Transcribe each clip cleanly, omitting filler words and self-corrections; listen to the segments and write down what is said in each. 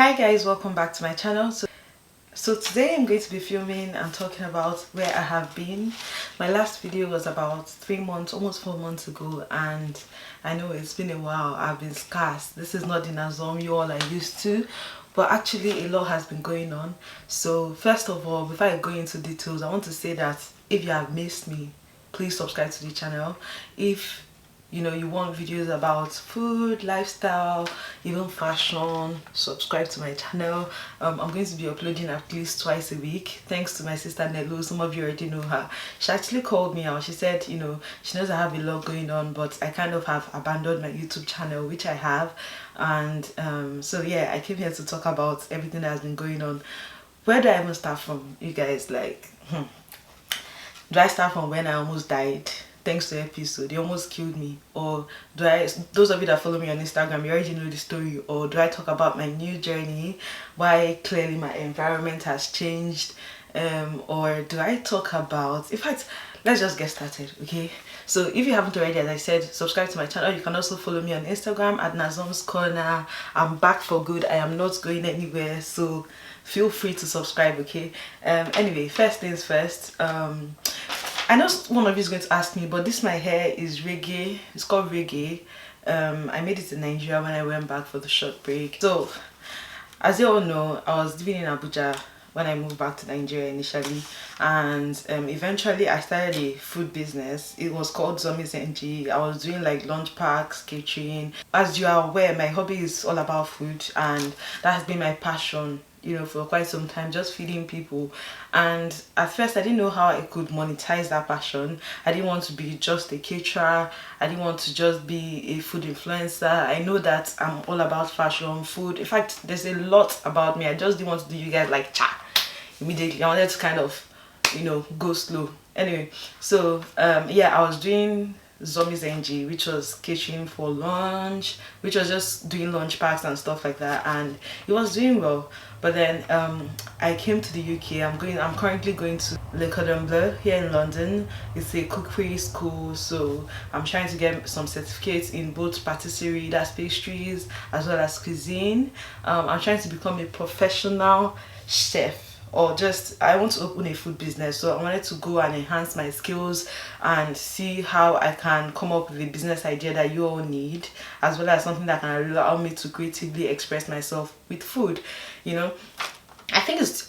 Hi guys, welcome back to my channel. So today I'm going to be filming and talking about where I have been. My last video was about 3 months, almost 4 months ago, and I know it's been a while. I've been scarce. This is not the Nazom you all are used to, but actually a lot has been going on. So first of all, before I go into details, I want to say that if you have missed me, please subscribe to the channel. If you want videos about food, lifestyle, even fashion, subscribe to my channel. I'm going to be uploading at least twice a week, thanks to my sister Nelu. Some of you already know her. She actually called me out. She said, she knows I have a lot going on, but I kind of have abandoned my YouTube channel, which I have. And so yeah, I came here to talk about everything that has been going on. Where do I even start from, you guys? Do I start from when I almost died thanks to episode? They almost killed me. Or do I, those of you that follow me on Instagram, you already know the story. Or do I talk about my new journey, why clearly my environment has changed? Or do I talk about, in fact, let's just get started, okay? So if you haven't already, as I said, subscribe to my channel. You can also follow me on Instagram at Nazom's Corner. I'm back for good. I am not going anywhere, so feel free to subscribe, okay? Anyway, first things first, I know one of you is going to ask me, but this my hair is reggae. It's called reggae. I made it in Nigeria when I went back for the short break. So as you all know, I was living in Abuja when I moved back to Nigeria initially, and eventually I started a food business. It was called Zombies NG. I was doing like lunch packs, catering. As you are aware, my hobby is all about food, and that has been my passion, for quite some time, just feeding people. And at first I didn't know how I could monetize that passion. I didn't want to be just a caterer. I didn't want to just be a food influencer. I know that I'm all about fashion, food. In fact, there's a lot about me. I just didn't want to do you guys like cha immediately. I wanted to kind of go slow. Anyway, so yeah, I was doing Zombies NG, which was catering for lunch, which was just doing lunch packs and stuff like that, and it was doing well. But then I came to the UK. I'm currently going to Le Cordon Bleu here in London. It's a cookery school, so I'm trying to get some certificates in both patisserie, that's pastries, as well as cuisine. I'm trying to become a professional chef, or just I want to open a food business. So I wanted to go and enhance my skills and see how I can come up with a business idea that you all need, as well as something that can allow me to creatively express myself with food. I think it's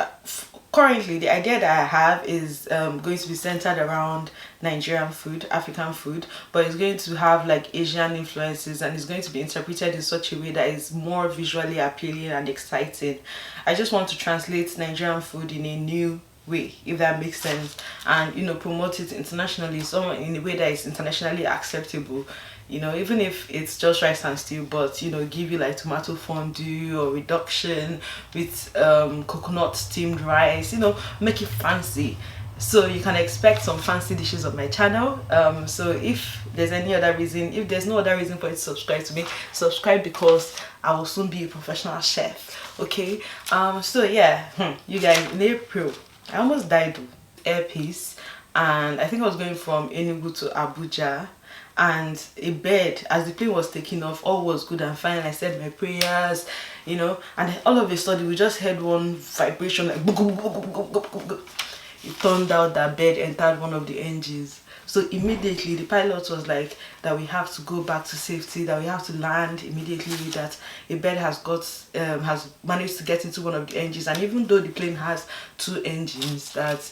currently the idea that I have is going to be centered around Nigerian food, African food, but it's going to have like Asian influences, and it's going to be interpreted in such a way that is more visually appealing and exciting. I just want to translate Nigerian food in a new way, if that makes sense, and promote it internationally, so in a way that is internationally acceptable. Even if it's just rice and stew, but give you like tomato fondue or reduction with coconut steamed rice, make it fancy. So you can expect some fancy dishes on my channel. So if there's any other reason, if there's no other reason for you to subscribe to me, subscribe, because I will soon be a professional chef, okay? So yeah, you guys, in April I almost died of earpiece, and I think I was going from Enugu to Abuja, and a bed, as the plane was taking off, all was good and fine. I said my prayers, and all of a sudden we just heard one vibration, like it turned out that bed entered one of the engines. So immediately the pilot was like that we have to go back to safety, that we have to land immediately, that a bed has managed to get into one of the engines, and even though the plane has 2 engines, that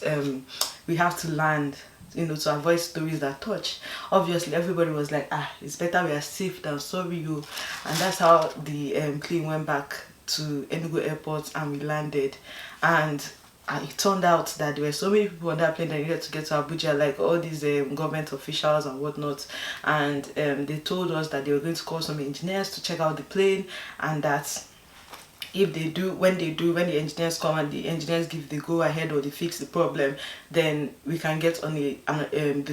we have to land, to avoid stories that touch. Obviously everybody was like, it's better we are safe than sorry you. And that's how the plane went back to Enugu airport, and we landed. And it turned out that there were so many people on that plane that needed to get to Abuja, like all these government officials and whatnot, and they told us that they were going to call some engineers to check out the plane, and that when the engineers come and the engineers give the go ahead or they fix the problem, then we can get on the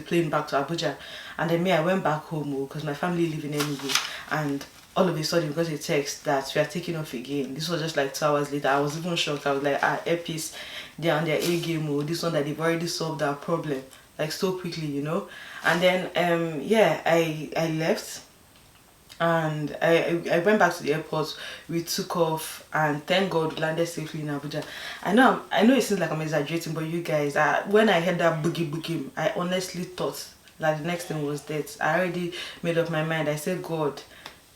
plane back to Abuja. And then I went back home because my family live in Enugu, and all of a sudden we got a text that we are taking off again. This was just like 2 hours later. I was even shocked. I was like, earpiece, they're on their A game, this one that they've already solved our problem like so quickly, And then yeah, I left. and I went back to the airport. We took off, and thank God we landed safely in Abuja. I know it seems like I'm exaggerating, but you guys, when I heard that boogie boogie, I honestly thought that the next thing was death. I already made up my mind. I said, God,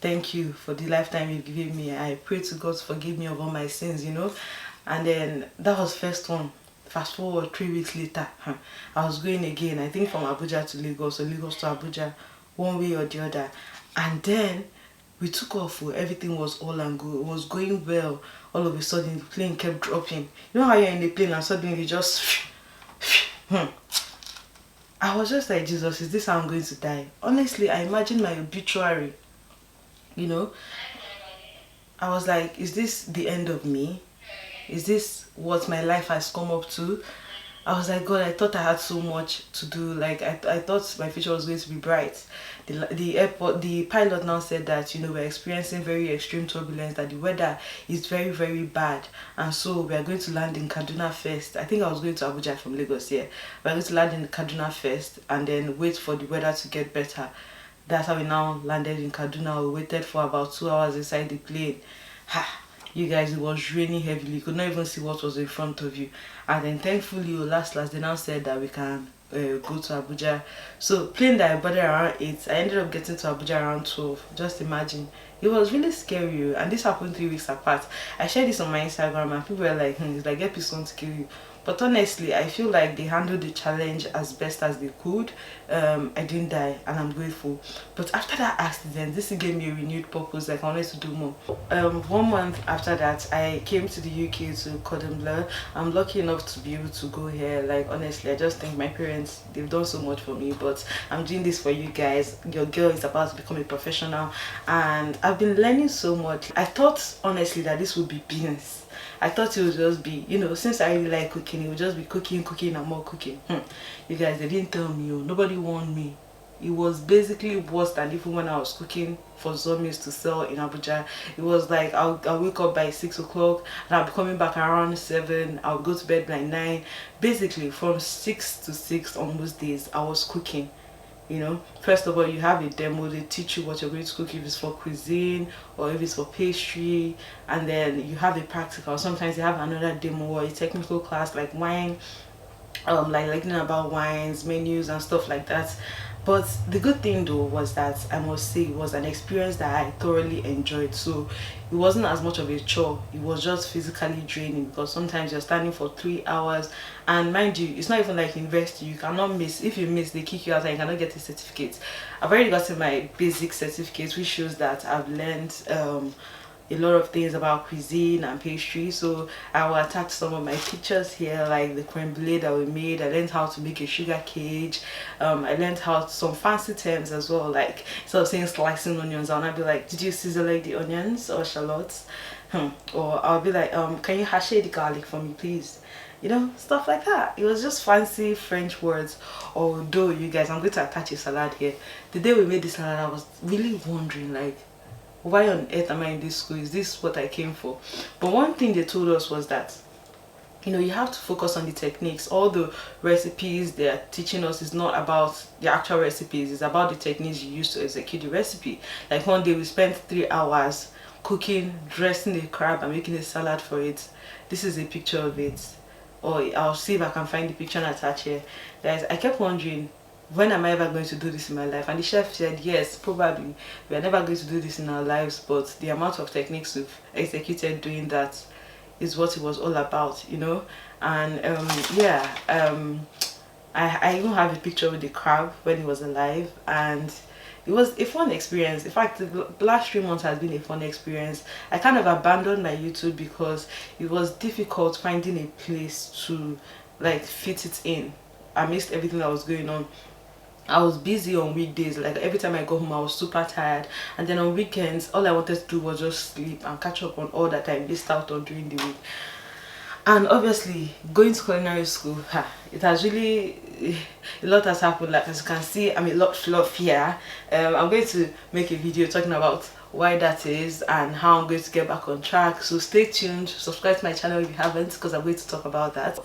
thank you for the lifetime you've given me. I pray to God to forgive me of all my sins, you know. And then that was first one. Fast forward 3 weeks later, I was going again, I think from Abuja to Lagos, or Lagos to Abuja, one way or the other. And then we took off. Everything was all and good. It was going well. All of a sudden, the plane kept dropping. You know how you're in the plane and suddenly you just... I was just like, Jesus, is this how I'm going to die? Honestly, I imagined my obituary, you know. I was like, is this the end of me? Is this what my life has come up to? I was like, God, I thought I had so much to do. Like, I thought my future was going to be bright. The pilot now said that, you know, we're experiencing very extreme turbulence, that the weather is very, very bad. And so we are going to land in Kaduna first. I think I was going to Abuja from Lagos, yeah. We're going to land in Kaduna first and then wait for the weather to get better. That's how we now landed in Kaduna. We waited for about 2 hours inside the plane. You guys, it was raining heavily. You could not even see what was in front of you. And then thankfully, last they now said that we can go to Abuja. So plane that I boarded around 8, I ended up getting to Abuja around 12. Just imagine. It was really scary, and this happened 3 weeks apart. I shared this on my Instagram and people were like, it's like get peace to kill you. But honestly, I feel like they handled the challenge as best as they could. I didn't die and I'm grateful. But after that accident, this gave me a renewed purpose. Like I wanted to do more. 1 month after that, I came to the UK to Codembler. I'm lucky enough to be able to go here. Like honestly, I just think my parents, they've done so much for me. But I'm doing this for you guys. Your girl is about to become a professional and I've been learning so much. I thought honestly that this would be business. I thought it would just be, you know, since I really like cooking, it would just be cooking, cooking, and more cooking. You guys, they didn't tell me, nobody warned me. It was basically worse than even when I was cooking for zombies to sell in Abuja. It was like I'll wake up by 6 o'clock and I'll be coming back around 7. I'll go to bed by 9. Basically, from 6 to 6 on most days, I was cooking. You know, first of all, you have a demo. They teach you what you're going to cook, if it's for cuisine or if it's for pastry, and then you have a practical. Sometimes you have another demo or a technical class like wine, like learning about wines, menus and stuff like that. But the good thing though was that I must say it was an experience that I thoroughly enjoyed. So it wasn't as much of a chore, it was just physically draining because sometimes you're standing for 3 hours, and mind you, it's not even like university. You cannot miss. If you miss, they kick you out and you cannot get a certificate. I've already gotten my basic certificate, which shows that I've learned a lot of things about cuisine and pastry. So I will attach some of my pictures here, like the creme brulee that we made. I learned how to make a sugar cage. I learned how some fancy terms as well, like instead of saying slicing onions, I'll not be like, did you sizzle like the onions or shallots? Or I'll be like, can you hash the garlic for me please? You know, stuff like that. It was just fancy French words. Although you guys, I'm going to attach a salad here. The day we made this salad, I was really wondering, like, why on earth am I in this school? Is this what I came for? But one thing they told us was that, you know, you have to focus on the techniques. All the recipes they are teaching us is not about the actual recipes, it's about the techniques you use to execute the recipe. Like one day we spent 3 hours cooking, dressing the crab and making a salad for it. This is a picture of it, or I'll see if I can find the picture and attach here. Guys, I kept wondering, when am I ever going to do this in my life? And the chef said, yes, probably. We are never going to do this in our lives, but the amount of techniques we've executed doing that is what it was all about, you know. And I even have a picture with the crab when he was alive, and it was a fun experience. In fact, the last 3 months has been a fun experience. I kind of abandoned my YouTube because it was difficult finding a place to like fit it in amidst everything that was going on. I was busy on weekdays. Like every time I go home I was super tired, and then on weekends all I wanted to do was just sleep and catch up on all that I missed out on during the week. And obviously going to culinary school, it has really, a lot has happened. Like as you can see, I'm a lot fluffier. I'm going to make a video talking about why that is and how I'm going to get back on track. So stay tuned, subscribe to my channel if you haven't, because I'm going to talk about that.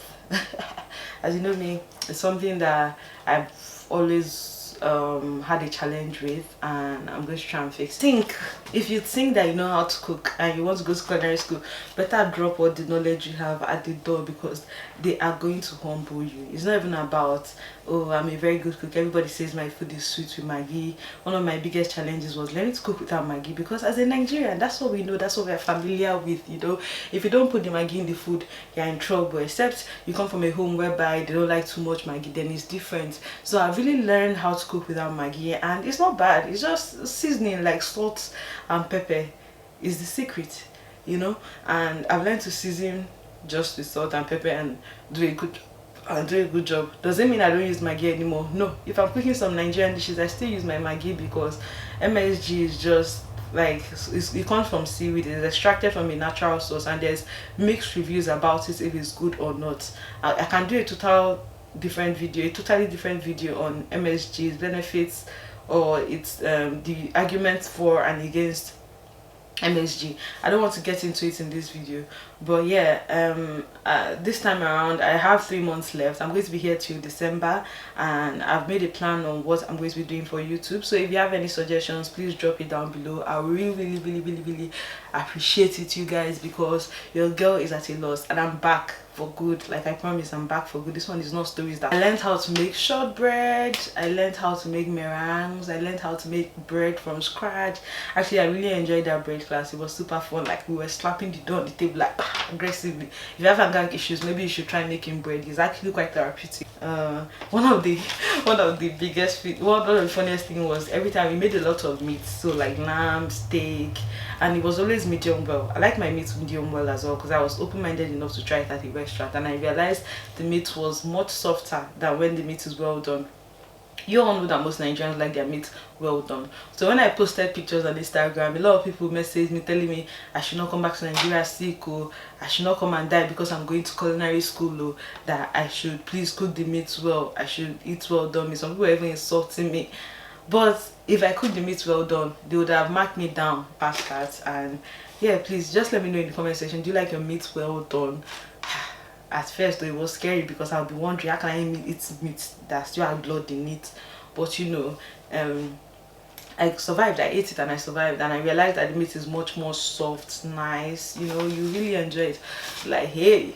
As you know me, it's something that I've always had a challenge with, and I'm going to try and fix it. If you think that you know how to cook and you want to go to culinary school, better drop all the knowledge you have at the door, because they are going to humble you. It's not even about, oh, I'm a very good cook, everybody says my food is sweet with Maggi. One of my biggest challenges was learning to cook without Maggi, because as a Nigerian, that's what we know, that's what we're familiar with. You know, if you don't put the Maggi in the food, you're in trouble. Except you come from a home whereby they don't like too much Maggi, then it's different. So I really learned how to cook without Maggi, and it's not bad. It's just seasoning like salt and pepper is the secret, you know. And I've learned to season just with salt and pepper and do a good job. Does it mean I don't use Maggi anymore? No. If I'm cooking some Nigerian dishes, I still use my Maggi, because MSG is just like, it comes from seaweed, it's extracted from a natural source, and there's mixed reviews about it if it's good or not. I can do a totally different video on MSG's benefits, or it's the arguments for and against MSG. I don't want to get into it in this video, but yeah, this time around I have 3 months left. I'm going to be here till December, and I've made a plan on what I'm going to be doing for YouTube. So if you have any suggestions, please drop it down below. I really appreciate it, you guys, because your girl is at a loss, and I'm back for good. Like I promise, I'm back for good. This one is not stories. That I learned how to make shortbread, I learned how to make meringues, I learned how to make bread from scratch. Actually, I really enjoyed that bread class. It was super fun. Like, we were slapping the dough on the table like aggressively. If you have anger issues, maybe you should try making bread. It's actually quite therapeutic. One of the funniest thing was, every time we made a lot of meat, so like lamb, steak, and it was always medium well. I like my meat medium well as well, because I was open-minded enough to try it at a restaurant, and I realized the meat was much softer than when the meat is well done. You all know that most Nigerians like their meat well done. So when I posted pictures on Instagram, a lot of people messaged me telling me I should not come back to Nigeria sick, or I should not come and die because I'm going to culinary school, or that I should please cook the meat well, I should eat well done. Some people were even insulting me. But if I cook the meat well done, they would have marked me down past that. And yeah, please just let me know in the comment section, do you like your meat well done? At first though, it was scary, because I'll be wondering, how can I eat meat that still has blood in it? But you know, I survived. I ate it and I survived, and I realized that the meat is much more soft, nice. You know, you really enjoy it. Like, hey,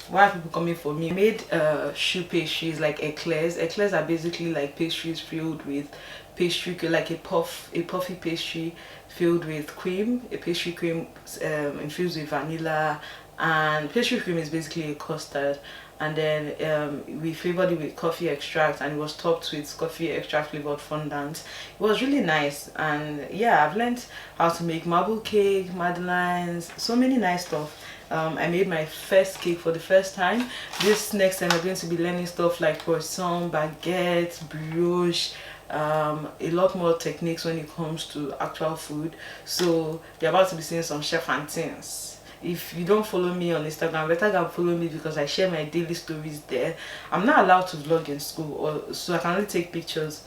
why are people coming for me? I made choux pastries, like eclairs. Eclairs are basically like pastries filled with pastry, like a puffy pastry filled with cream, a pastry cream infused with vanilla. And pastry cream is basically a custard, and then we flavored it with coffee extract, and it was topped with coffee extract flavored fondant. It was really nice. And yeah, I've learned how to make marble cake, madeleines, so many nice stuff. I made my first cake for the first time. This next time I'm going to be learning stuff like croissant, baguette, brioche, a lot more techniques when it comes to actual food. So you're about to be seeing some chef and things. If you don't follow me on Instagram, better go follow me, because I share my daily stories there. I'm not allowed to vlog in school, or so I can only take pictures.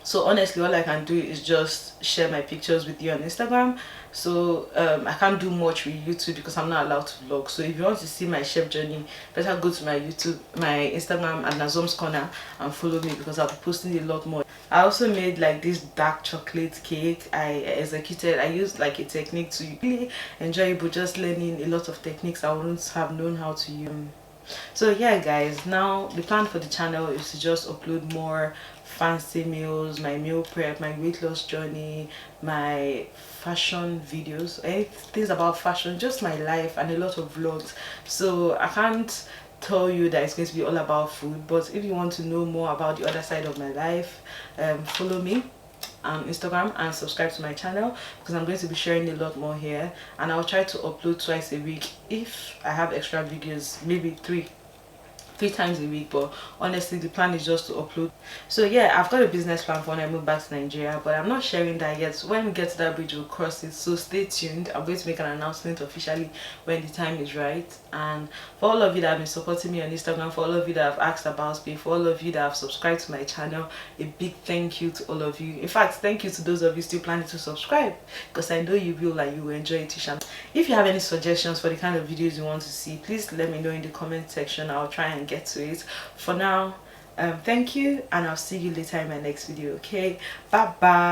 So honestly, all I can do is just share my pictures with you on Instagram. So I can't do much with YouTube because I'm not allowed to vlog. So if you want to see my chef journey, better go to my Instagram at Nazom's Corner and follow me, because I'll be posting a lot more. I also made like this dark chocolate cake. I used like a technique to really enjoy it, but just learning a lot of techniques I wouldn't have known how to use. So yeah guys, now the plan for the channel is to just upload more fancy meals, my meal prep, my weight loss journey, my fashion videos, things about fashion, just my life, and a lot of vlogs. So I can't tell you that it's going to be all about food, but if you want to know more about the other side of my life, follow me on Instagram and subscribe to my channel, because I'm going to be sharing a lot more here, and I'll try to upload twice a week. If I have extra videos, maybe three times a week, but honestly the plan is just to upload. So yeah, I've got a business plan for when I move back to Nigeria, but I'm not sharing that yet. So when we get to that bridge, we'll cross it. So stay tuned. I'm going to make an announcement officially when the time is right. And for all of you that have been supporting me on Instagram, for all of you that have asked about me, for all of you that have subscribed to my channel, a big thank you to all of you. In fact, thank you to those of you still planning to subscribe, because I know you will, like, you will enjoy it. If you have any suggestions for the kind of videos you want to see, please let me know in the comment section. I'll try and get to it. For now, Thank you, and I'll see you later in my next video. Okay, bye bye.